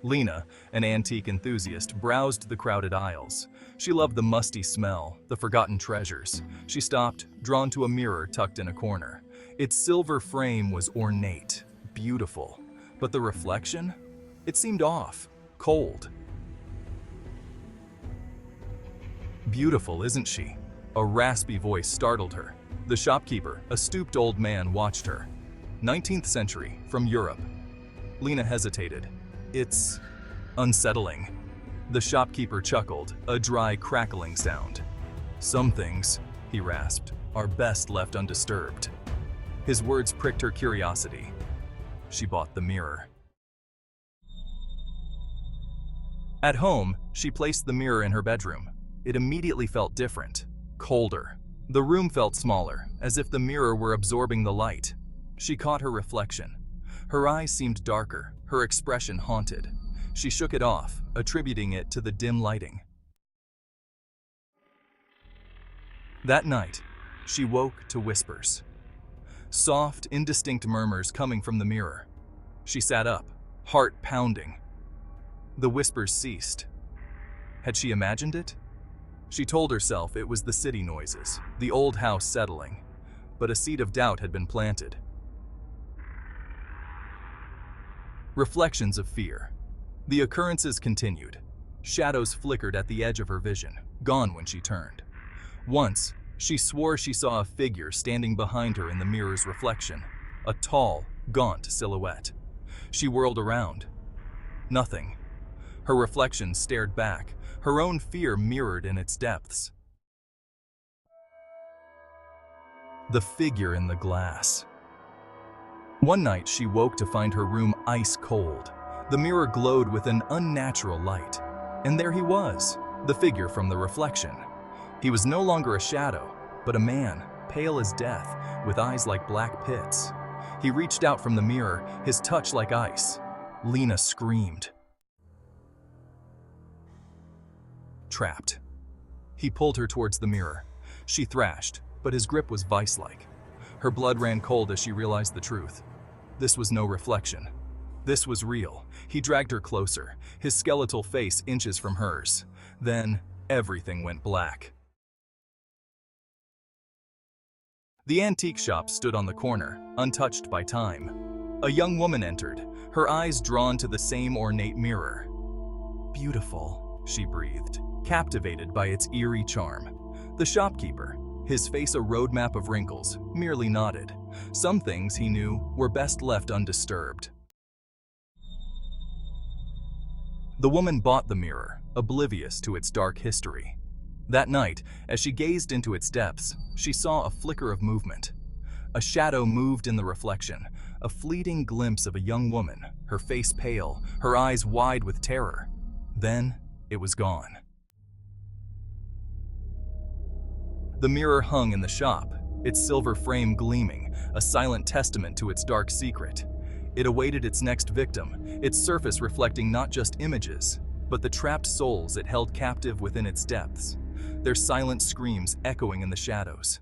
Lena, an antique enthusiast, browsed the crowded aisles. She loved the musty smell, the forgotten treasures. She stopped, drawn to a mirror tucked in a corner. Its silver frame was ornate, beautiful, but the reflection? It seemed off, cold. "Beautiful, isn't she?" A raspy voice startled her. The shopkeeper, a stooped old man, watched her. 19th century, from Europe. Lena hesitated. "It's unsettling." The shopkeeper chuckled, a dry, crackling sound. "Some things," he rasped, "are best left undisturbed." His words pricked her curiosity. She bought the mirror. At home, she placed the mirror in her bedroom. It immediately felt different, colder. The room felt smaller, as if the mirror were absorbing the light. She caught her reflection. Her eyes seemed darker, her expression haunted. She shook it off, attributing it to the dim lighting. That night, she woke to whispers. Soft, indistinct murmurs coming from the mirror. She sat up, heart pounding. The whispers ceased. Had she imagined it? She told herself it was the city noises, the old house settling, but a seed of doubt had been planted. Reflections of fear. The occurrences continued. Shadows flickered at the edge of her vision, gone when she turned. Once, she swore she saw a figure standing behind her in the mirror's reflection, a tall, gaunt silhouette. She whirled around. Nothing. Her reflection stared back, her own fear mirrored in its depths. The figure in the glass. One night she woke to find her room ice cold. The mirror glowed with an unnatural light. And there he was, the figure from the reflection. He was no longer a shadow, but a man, pale as death, with eyes like black pits. He reached out from the mirror, his touch like ice. Lena screamed. Trapped. He pulled her towards the mirror. She thrashed, but his grip was vice-like. Her blood ran cold as she realized the truth. This was no reflection. This was real. He dragged her closer, his skeletal face inches from hers. Then, everything went black. The antique shop stood on the corner, untouched by time. A young woman entered, her eyes drawn to the same ornate mirror. "Beautiful," she breathed, captivated by its eerie charm. The shopkeeper, his face a roadmap of wrinkles, merely nodded. Some things, he knew, were best left undisturbed. The woman bought the mirror, oblivious to its dark history. That night, as she gazed into its depths, she saw a flicker of movement. A shadow moved in the reflection, a fleeting glimpse of a young woman, her face pale, her eyes wide with terror. Then, it was gone. The mirror hung in the shop, its silver frame gleaming, a silent testament to its dark secret. It awaited its next victim, its surface reflecting not just images, but the trapped souls it held captive within its depths, their silent screams echoing in the shadows.